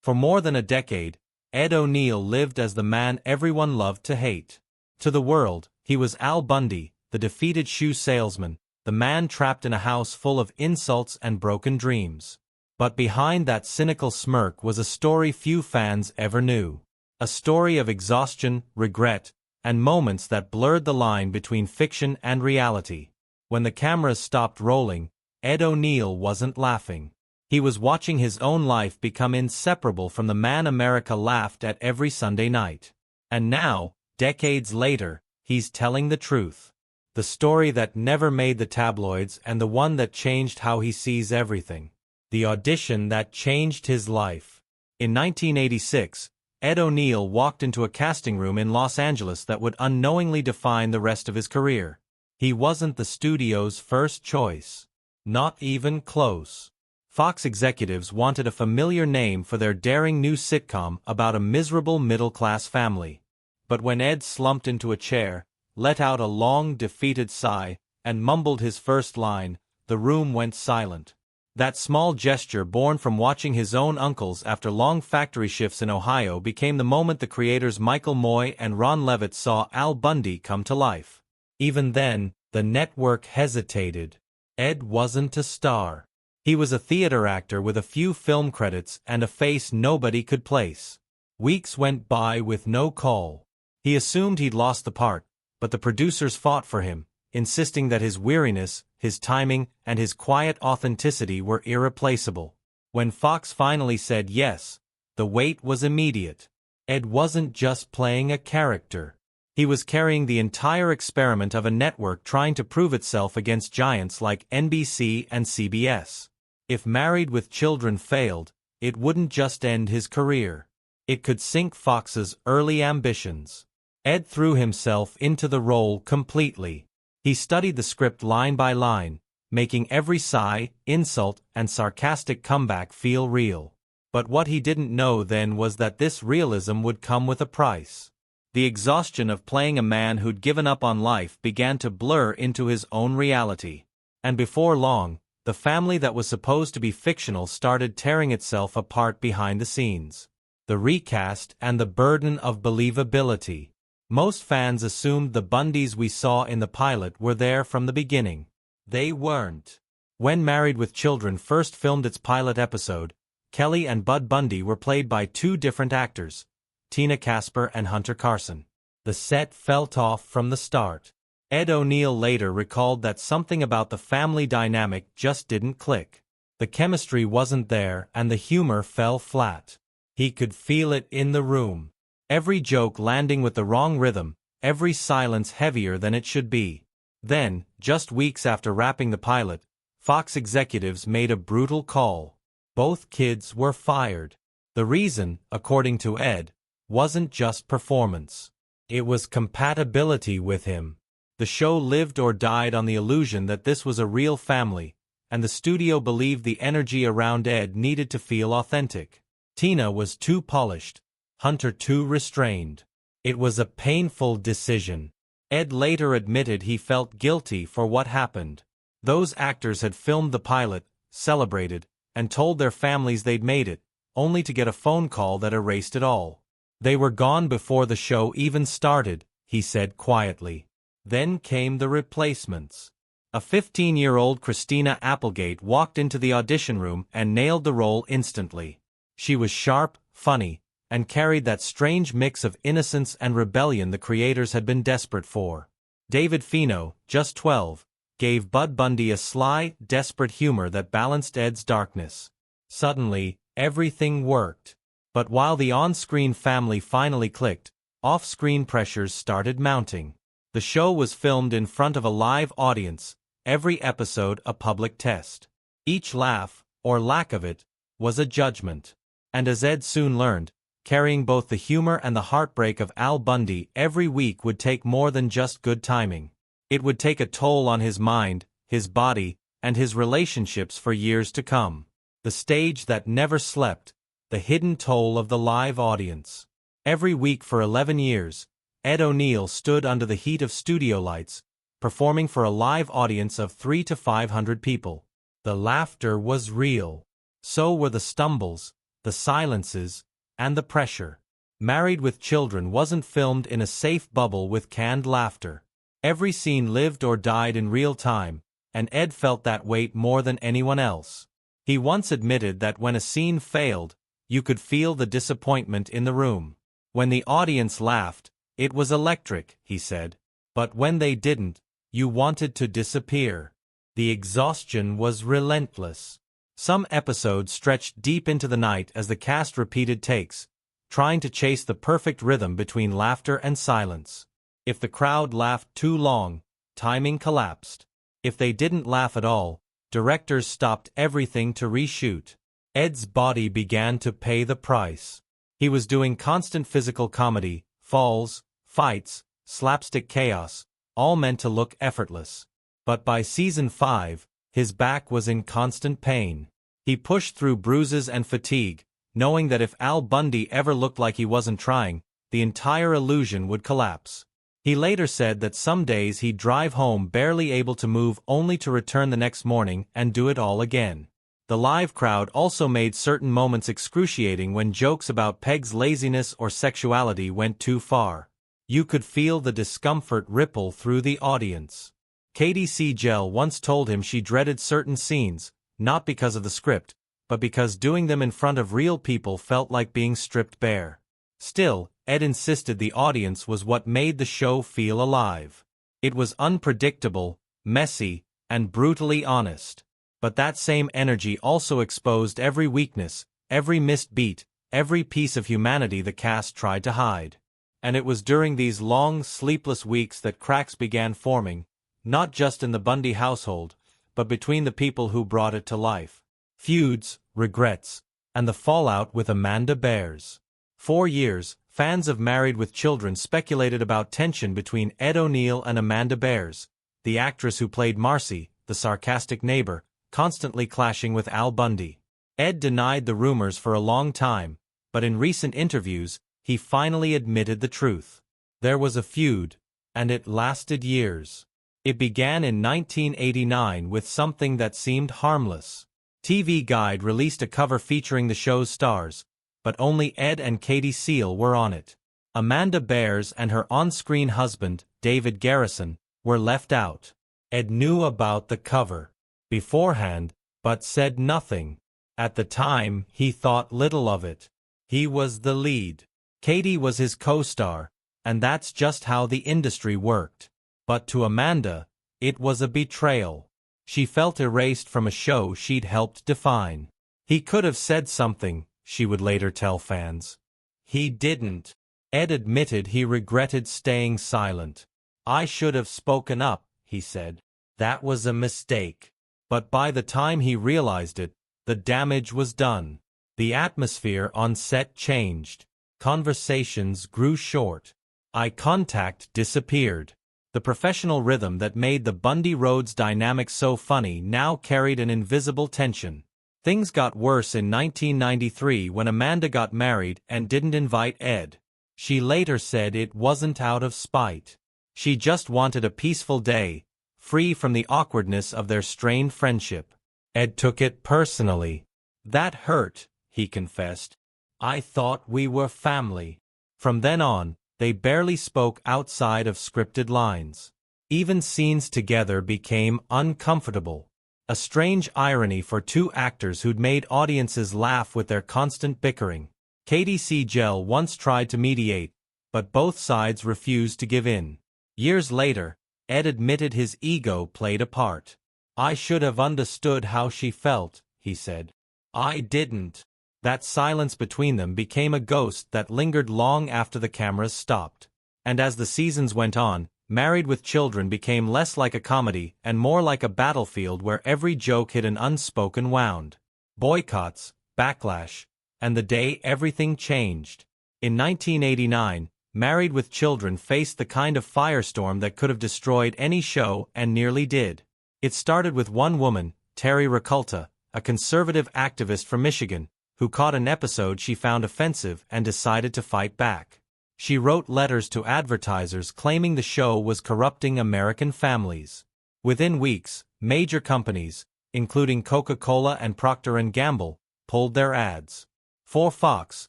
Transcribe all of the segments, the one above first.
For more than a decade, Ed O'Neill lived as the man everyone loved to hate. To the world, he was Al Bundy, the defeated shoe salesman, the man trapped in a house full of insults and broken dreams. But behind that cynical smirk was a story few fans ever knew. A story of exhaustion, regret, and moments that blurred the line between fiction and reality. When the cameras stopped rolling, Ed O'Neill wasn't laughing. He was watching his own life become inseparable from the man America laughed at every Sunday night. And now, decades later, he's telling the truth. The story that never made the tabloids and the one that changed how he sees everything. The audition that changed his life. In 1986, Ed O'Neill walked into a casting room in Los Angeles that would unknowingly define the rest of his career. He wasn't the studio's first choice. Not even close. Fox executives wanted a familiar name for their daring new sitcom about a miserable middle-class family. But when Ed slumped into a chair, let out a long, defeated sigh, and mumbled his first line, the room went silent. That small gesture born from watching his own uncles after long factory shifts in Ohio became the moment the creators Michael Moye and Ron Levitt saw Al Bundy come to life. Even then, the network hesitated. Ed wasn't a star. He was a theater actor with a few film credits and a face nobody could place. Weeks went by with no call. He assumed he'd lost the part, but the producers fought for him, insisting that his weariness, his timing, and his quiet authenticity were irreplaceable. When Fox finally said yes, the wait was immediate. Ed wasn't just playing a character. He was carrying the entire experiment of a network trying to prove itself against giants like NBC and CBS. If Married with Children failed, it wouldn't just end his career. It could sink Fox's early ambitions. Ed threw himself into the role completely. He studied the script line by line, making every sigh, insult, and sarcastic comeback feel real. But what he didn't know then was that this realism would come with a price. The exhaustion of playing a man who'd given up on life began to blur into his own reality. And before long, the family that was supposed to be fictional started tearing itself apart behind the scenes. The recast and the burden of believability. Most fans assumed the Bundys we saw in the pilot were there from the beginning. They weren't. When Married with Children first filmed its pilot episode, Kelly and Bud Bundy were played by two different actors, Tina Casper and Hunter Carson. The set felt off from the start. Ed O'Neill later recalled that something about the family dynamic just didn't click. The chemistry wasn't there and the humor fell flat. He could feel it in the room. Every joke landing with the wrong rhythm, every silence heavier than it should be. Then, just weeks after wrapping the pilot, Fox executives made a brutal call. Both kids were fired. The reason, according to Ed, wasn't just performance. It was compatibility with him. The show lived or died on the illusion that this was a real family, and the studio believed the energy around Ed needed to feel authentic. Tina was too polished, Hunter too restrained. It was a painful decision. Ed later admitted he felt guilty for what happened. Those actors had filmed the pilot, celebrated, and told their families they'd made it, only to get a phone call that erased it all. They were gone before the show even started, he said quietly. Then came the replacements. A 15-year-old Christina Applegate walked into the audition room and nailed the role instantly. She was sharp, funny, and carried that strange mix of innocence and rebellion the creators had been desperate for. David Fino, just 12, gave Bud Bundy a sly, desperate humor that balanced Ed's darkness. Suddenly, everything worked. But while the on-screen family finally clicked, off-screen pressures started mounting. The show was filmed in front of a live audience, every episode a public test. Each laugh, or lack of it, was a judgment. And as Ed soon learned, carrying both the humor and the heartbreak of Al Bundy every week would take more than just good timing. It would take a toll on his mind, his body, and his relationships for years to come. The stage that never slept, the hidden toll of the live audience. Every week for 11 years, Ed O'Neill stood under the heat of studio lights, performing for a live audience of 300 to 500 people. The laughter was real. So were the stumbles, the silences, and the pressure. Married with Children wasn't filmed in a safe bubble with canned laughter. Every scene lived or died in real time, and Ed felt that weight more than anyone else. He once admitted that when a scene failed, you could feel the disappointment in the room. When the audience laughed, it was electric, he said. But when they didn't, you wanted to disappear. The exhaustion was relentless. Some episodes stretched deep into the night as the cast repeated takes, trying to chase the perfect rhythm between laughter and silence. If the crowd laughed too long, timing collapsed. If they didn't laugh at all, directors stopped everything to reshoot. Ed's body began to pay the price. He was doing constant physical comedy, falls, fights, slapstick chaos, all meant to look effortless. But by season 5, his back was in constant pain. He pushed through bruises and fatigue, knowing that if Al Bundy ever looked like he wasn't trying, the entire illusion would collapse. He later said that some days he'd drive home barely able to move only to return the next morning and do it all again. The live crowd also made certain moments excruciating when jokes about Peg's laziness or sexuality went too far. You could feel the discomfort ripple through the audience. Katie Siegel once told him she dreaded certain scenes, not because of the script, but because doing them in front of real people felt like being stripped bare. Still, Ed insisted the audience was what made the show feel alive. It was unpredictable, messy, and brutally honest. But that same energy also exposed every weakness, every missed beat, every piece of humanity the cast tried to hide. And it was during these long, sleepless weeks that cracks began forming, not just in the Bundy household, but between the people who brought it to life. Feuds, regrets, and the fallout with Amanda Bears. For years, fans of Married with Children speculated about tension between Ed O'Neill and Amanda Bears, the actress who played Marcy, the sarcastic neighbor, constantly clashing with Al Bundy. Ed denied the rumors for a long time, but in recent interviews, he finally admitted the truth. There was a feud, and it lasted years. It began in 1989 with something that seemed harmless. TV Guide released a cover featuring the show's stars, but only Ed and Katie Seal were on it. Amanda Bears and her on-screen husband, David Garrison, were left out. Ed knew about the cover beforehand, but said nothing. At the time, he thought little of it. He was the lead. Katie was his co-star, and that's just how the industry worked. But to Amanda, it was a betrayal. She felt erased from a show she'd helped define. He could have said something, she would later tell fans. He didn't. Ed admitted he regretted staying silent. "I should have spoken up," he said. "That was a mistake." But by the time he realized it, the damage was done. The atmosphere on set changed. Conversations grew short. Eye contact disappeared. The professional rhythm that made the Bundy-Rhodes dynamic so funny now carried an invisible tension. Things got worse in 1993 when Amanda got married and didn't invite Ed. She later said it wasn't out of spite. She just wanted a peaceful day, free from the awkwardness of their strained friendship. Ed took it personally. "That hurt," he confessed. "I thought we were family." From then on, they barely spoke outside of scripted lines. Even scenes together became uncomfortable. A strange irony for two actors who'd made audiences laugh with their constant bickering. Katie Siegel once tried to mediate, but both sides refused to give in. Years later, Ed admitted his ego played a part. "I should have understood how she felt," he said. "I didn't." That silence between them became a ghost that lingered long after the cameras stopped. And as the seasons went on, Married with Children became less like a comedy and more like a battlefield where every joke hit an unspoken wound. Boycotts, backlash, and the day everything changed. In 1989, Married with Children faced the kind of firestorm that could have destroyed any show and nearly did. It started with one woman, Terry Raculta, a conservative activist from Michigan, who caught an episode she found offensive and decided to fight back. She wrote letters to advertisers claiming the show was corrupting American families. Within weeks, major companies, including Coca-Cola and Procter & Gamble, pulled their ads. For Fox,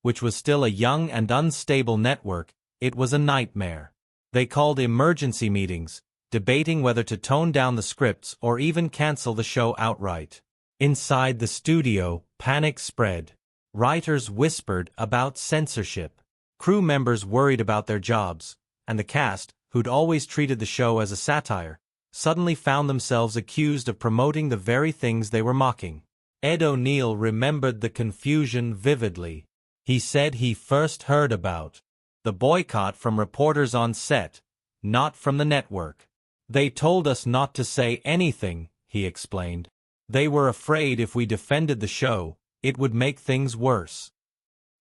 which was still a young and unstable network, it was a nightmare. They called emergency meetings, debating whether to tone down the scripts or even cancel the show outright. Inside the studio, panic spread. Writers whispered about censorship. Crew members worried about their jobs, and the cast, who'd always treated the show as a satire, suddenly found themselves accused of promoting the very things they were mocking. Ed O'Neill remembered the confusion vividly. He said he first heard about the boycott from reporters on set, not from the network. "They told us not to say anything," he explained. "They were afraid if we defended the show, it would make things worse."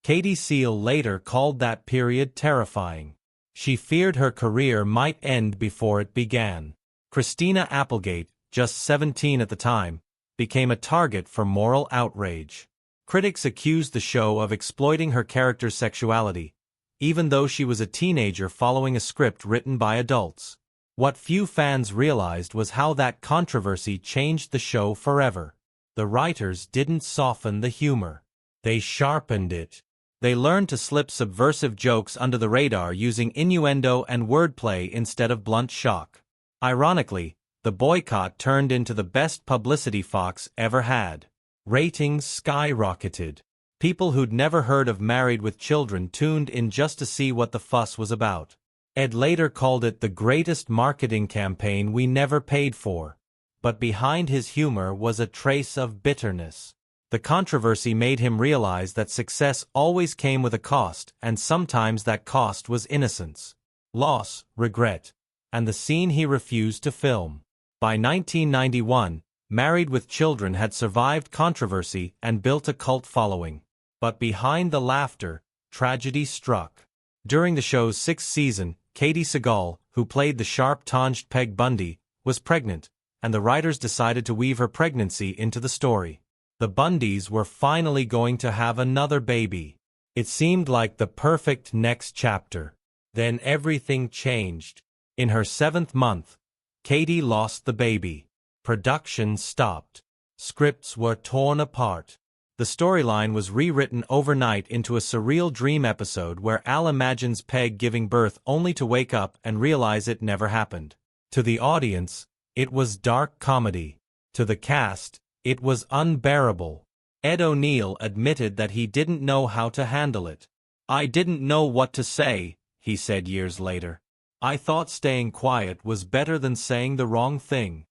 Katie Seal later called that period terrifying. She feared her career might end before it began. Christina Applegate, just 17 at the time, became a target for moral outrage. Critics accused the show of exploiting her character's sexuality, even though she was a teenager following a script written by adults. What few fans realized was how that controversy changed the show forever. The writers didn't soften the humor. They sharpened it. They learned to slip subversive jokes under the radar using innuendo and wordplay instead of blunt shock. Ironically, the boycott turned into the best publicity Fox ever had. Ratings skyrocketed. People who'd never heard of Married with Children tuned in just to see what the fuss was about. Ed later called it the greatest marketing campaign we never paid for. But behind his humor was a trace of bitterness. The controversy made him realize that success always came with a cost, and sometimes that cost was innocence, loss, regret, and the scene he refused to film. By 1991, Married with Children had survived controversy and built a cult following. But behind the laughter, tragedy struck. During the show's 6th season, Katie Sagal, who played the sharp-tongued Peg Bundy, was pregnant, and the writers decided to weave her pregnancy into the story. The Bundys were finally going to have another baby. It seemed like the perfect next chapter. Then everything changed. In her 7th month, Katie lost the baby. Production stopped. Scripts were torn apart. The storyline was rewritten overnight into a surreal dream episode where Al imagines Peg giving birth only to wake up and realize it never happened. To the audience, it was dark comedy. To the cast, it was unbearable. Ed O'Neill admitted that he didn't know how to handle it. "I didn't know what to say," he said years later. "I thought staying quiet was better than saying the wrong thing."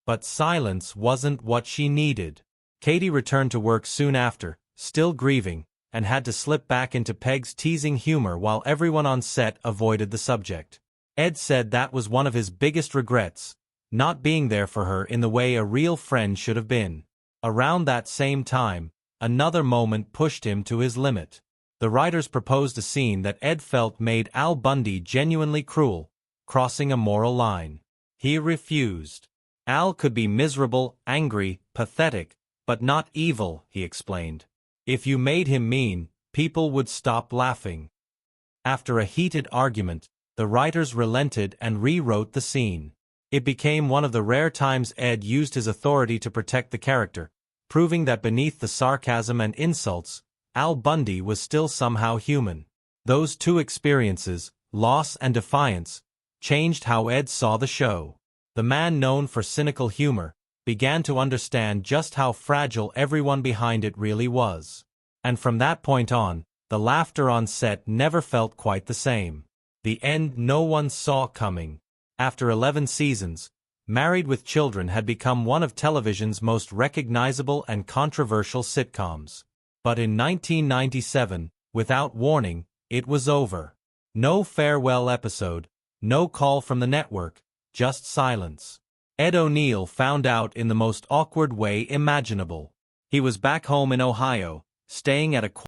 But silence wasn't what she needed. Katie returned to work soon after, still grieving, and had to slip back into Peg's teasing humor while everyone on set avoided the subject. Ed said that was one of his biggest regrets, not being there for her in the way a real friend should have been. Around that same time, another moment pushed him to his limit. The writers proposed a scene that Ed felt made Al Bundy genuinely cruel, crossing a moral line. He refused. Al could be miserable, angry, pathetic, but not evil, he explained. If you made him mean, people would stop laughing. After a heated argument, the writers relented and rewrote the scene. It became one of the rare times Ed used his authority to protect the character, proving that beneath the sarcasm and insults, Al Bundy was still somehow human. Those two experiences, loss and defiance, changed how Ed saw the show. The man known for cynical humor began to understand just how fragile everyone behind it really was. And from that point on, the laughter on set never felt quite the same. The end no one saw coming. After 11 seasons, Married with Children had become one of television's most recognizable and controversial sitcoms. But in 1997, without warning, it was over. No farewell episode, no call from the network, just silence. Ed O'Neill found out in the most awkward way imaginable. He was back home in Ohio, staying at a